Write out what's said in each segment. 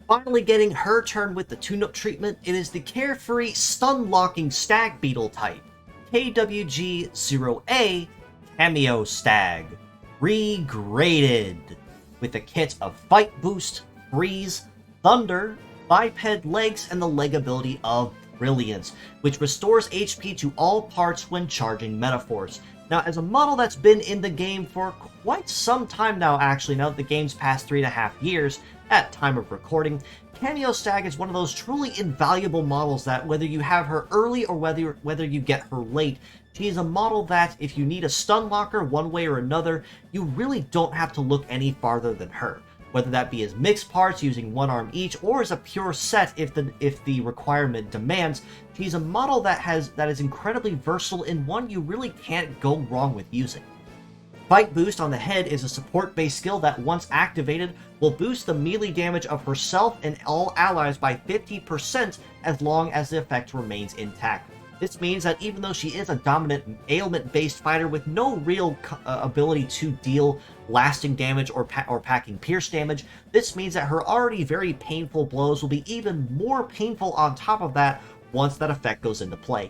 Finally getting her turn with the tune-up treatment, it is the carefree Stunlocking Stag Beetle type, KWG0A Cameo Stag, REGRADED, with a kit of Fight Boost, Freeze, Thunder, Biped Legs, and the leg ability of Brilliance, which restores HP to all parts when charging Metaforce. Now, as a model that's been in the game for quite some time now, actually, now that the game's past 3.5 years at time of recording, Cameo Stag is one of those truly invaluable models that whether you have her early or whether you get her late, she is a model that if you need a stun locker one way or another, you really don't have to look any farther than her. Whether that be as mixed parts using one arm each, or as a pure set if the requirement demands, she's a model that is incredibly versatile and one you really can't go wrong with using. Fight Boost on the head is a support-based skill that, once activated, will boost the melee damage of herself and all allies by 50% as long as the effect remains intact. This means that even though she is a dominant ailment-based fighter with no real ability to deal lasting damage or packing pierce damage, this means that her already very painful blows will be even more painful on top of that once that effect goes into play.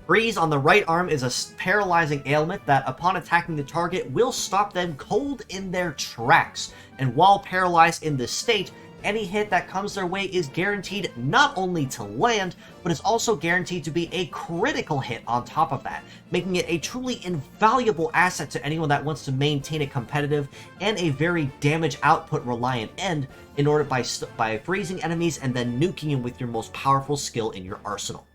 Freeze on the right arm is a paralyzing ailment that, upon attacking the target, will stop them cold in their tracks, and while paralyzed in this state, any hit that comes their way is guaranteed not only to land, but is also guaranteed to be a critical hit on top of that, making it a truly invaluable asset to anyone that wants to maintain a competitive and a very damage output reliant end in order by freezing enemies and then nuking them with your most powerful skill in your arsenal.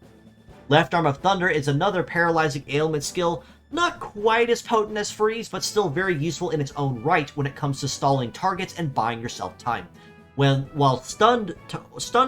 Left Arm of Thunder is another paralyzing ailment skill, not quite as potent as Freeze, but still very useful in its own right when it comes to stalling targets and buying yourself time. While stunned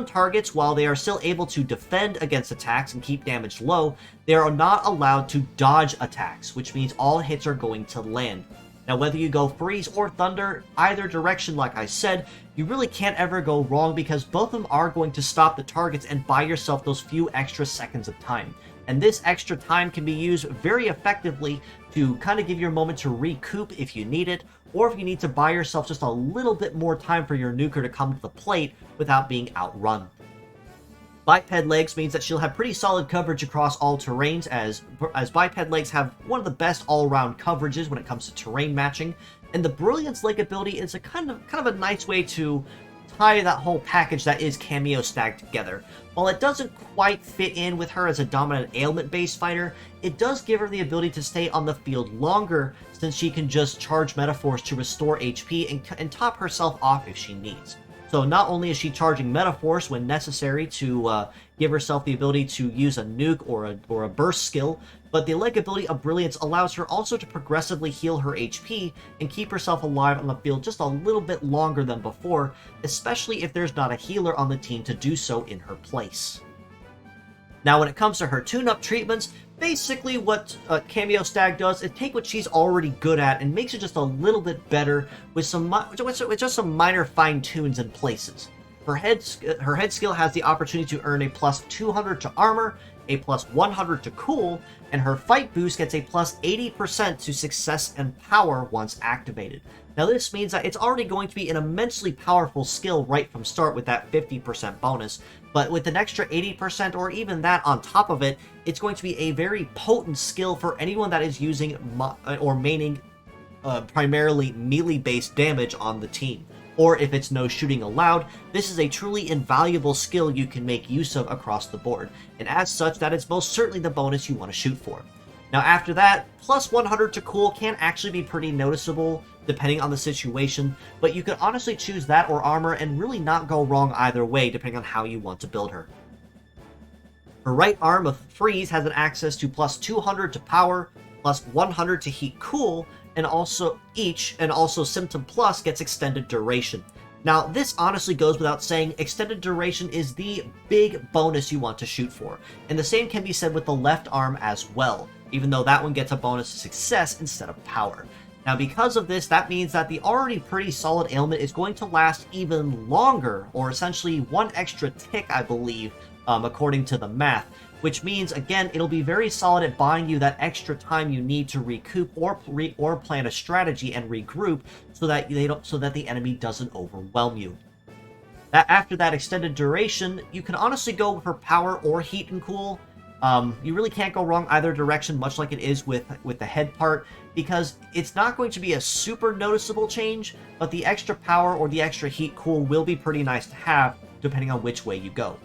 targets, while they are still able to defend against attacks and keep damage low, they are not allowed to dodge attacks, which means all hits are going to land. Now, whether you go Freeze or Thunder, either direction, like I said, you really can't ever go wrong because both of them are going to stop the targets and buy yourself those few extra seconds of time. And this extra time can be used very effectively to kind of give you a moment to recoup if you need it, or if you need to buy yourself just a little bit more time for your nuker to come to the plate without being outrun. Biped Legs means that she'll have pretty solid coverage across all terrains, as Biped Legs have one of the best all-around coverages when it comes to terrain matching, and the Brilliance leg ability is a kind of a nice way to tie that whole package that is Cameo Stag together. While it doesn't quite fit in with her as a dominant ailment-based fighter, it does give her the ability to stay on the field longer, since she can just charge Metaforce to restore HP and top herself off if she needs. So not only is she charging Metaforce when necessary to give herself the ability to use a nuke or a burst skill, but the leg ability of Brilliance allows her also to progressively heal her HP and keep herself alive on the field just a little bit longer than before, especially if there's not a healer on the team to do so in her place. Now, when it comes to her tune-up treatments, basically what Cameo Stag does is take what she's already good at and makes it just a little bit better with just some minor fine-tunes in places. Her head skill has the opportunity to earn a plus 200 to armor, a plus 100 to cool, and her fight boost gets a plus 80% to success and power once activated. Now, this means that it's already going to be an immensely powerful skill right from start with that 50% bonus, but with an extra 80% or even that on top of it, it's going to be a very potent skill for anyone that is using or maining primarily melee-based damage on the team. Or if it's no shooting allowed, this is a truly invaluable skill you can make use of across the board, and as such, that is most certainly the bonus you want to shoot for. Now, after that, plus 100 to cool can actually be pretty noticeable depending on the situation, but you could honestly choose that or armor and really not go wrong either way depending on how you want to build her. Her right arm of Freeze has an access to plus 200 to power, plus 100 to heat cool, and also Symptom Plus gets extended duration. Now, this honestly goes without saying, extended duration is the big bonus you want to shoot for, and the same can be said with the left arm as well, even though that one gets a bonus to success instead of power. Now, because of this, that means that the already pretty solid ailment is going to last even longer, or essentially one extra tick, I believe, according to the math, which means, again, it'll be very solid at buying you that extra time you need to recoup or plan a strategy and regroup so that the enemy doesn't overwhelm you. After that extended duration, you can honestly go for power or heat and cool. You really can't go wrong either direction, much like it is with the head part, because it's not going to be a super noticeable change, but the extra power or the extra heat cool will be pretty nice to have, depending on which way you go.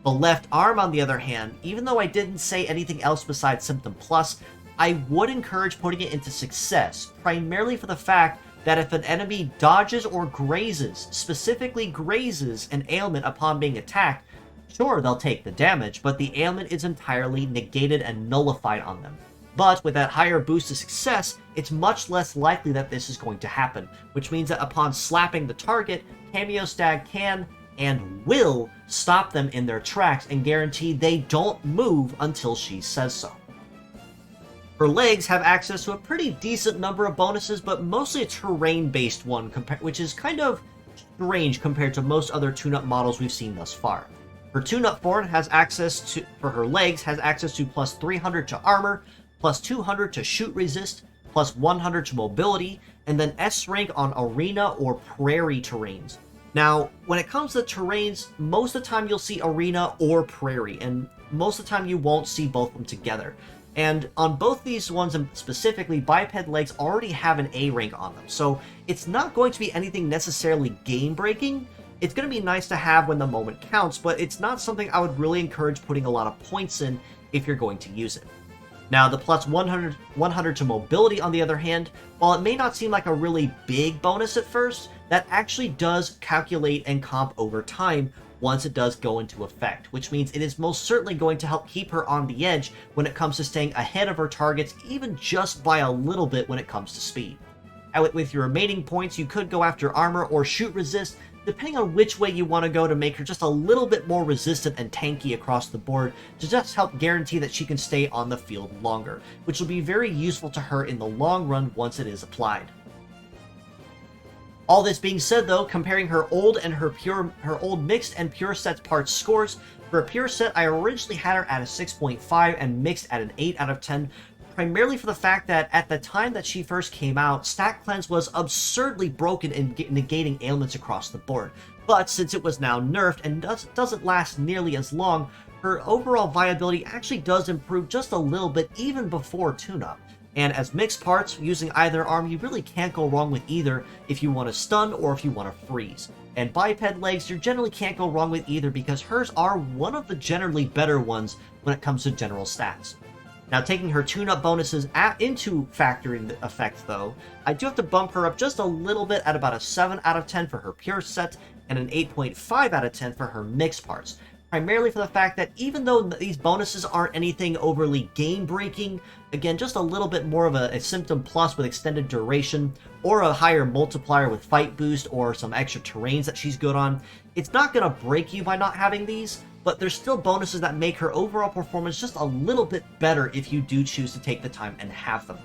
The left arm, on the other hand, even though I didn't say anything else besides Symptom Plus, I would encourage putting it into Success, primarily for the fact that if an enemy dodges or grazes, specifically grazes an ailment upon being attacked, sure, they'll take the damage, but the ailment is entirely negated and nullified on them. But with that higher boost to success, it's much less likely that this is going to happen, which means that upon slapping the target, Cameo Stag can and will stop them in their tracks and guarantee they don't move until she says so. Her legs have access to a pretty decent number of bonuses, but mostly a terrain-based one, which is kind of strange compared to most other tune-up models we've seen thus far. Her tune-up form has access to, for her legs, has access to plus 300 to armor, plus 200 to shoot resist, plus 100 to mobility, and then S rank on arena or prairie terrains. Now, when it comes to terrains, most of the time you'll see arena or prairie, and most of the time you won't see both of them together. And on both these ones, and specifically, biped legs already have an A rank on them, so it's not going to be anything necessarily game-breaking. It's going to be nice to have when the moment counts, but it's not something I would really encourage putting a lot of points in if you're going to use it. Now, the plus 100 to mobility, on the other hand, while it may not seem like a really big bonus at first, that actually does calculate and comp over time once it does go into effect, which means it is most certainly going to help keep her on the edge when it comes to staying ahead of her targets, even just by a little bit when it comes to speed. And with your remaining points, you could go after armor or shoot resist, depending on which way you want to go to make her just a little bit more resistant and tanky across the board to just help guarantee that she can stay on the field longer, which will be very useful to her in the long run once it is applied. All this being said, though, comparing her old and her old mixed and pure set parts scores, for a pure set, I originally had her at a 6.5 and mixed at an 8 out of 10, primarily for the fact that at the time that she first came out, Stat Cleanse was absurdly broken in negating ailments across the board. But since it was now nerfed and doesn't last nearly as long, her overall viability actually does improve just a little bit even before tune-up. And as mixed parts, using either arm, you really can't go wrong with either if you want to stun or if you want to freeze. And biped legs, you generally can't go wrong with either because hers are one of the generally better ones when it comes to general stats. Now, taking her tune-up bonuses into factoring the effect, though, I do have to bump her up just a little bit at about a 7 out of 10 for her pure set and an 8.5 out of 10 for her mixed parts. Primarily for the fact that even though these bonuses aren't anything overly game-breaking, again, just a little bit more of a symptom plus with extended duration, or a higher multiplier with fight boost, or some extra terrains that she's good on, it's not going to break you by not having these, but there's still bonuses that make her overall performance just a little bit better if you do choose to take the time and have them.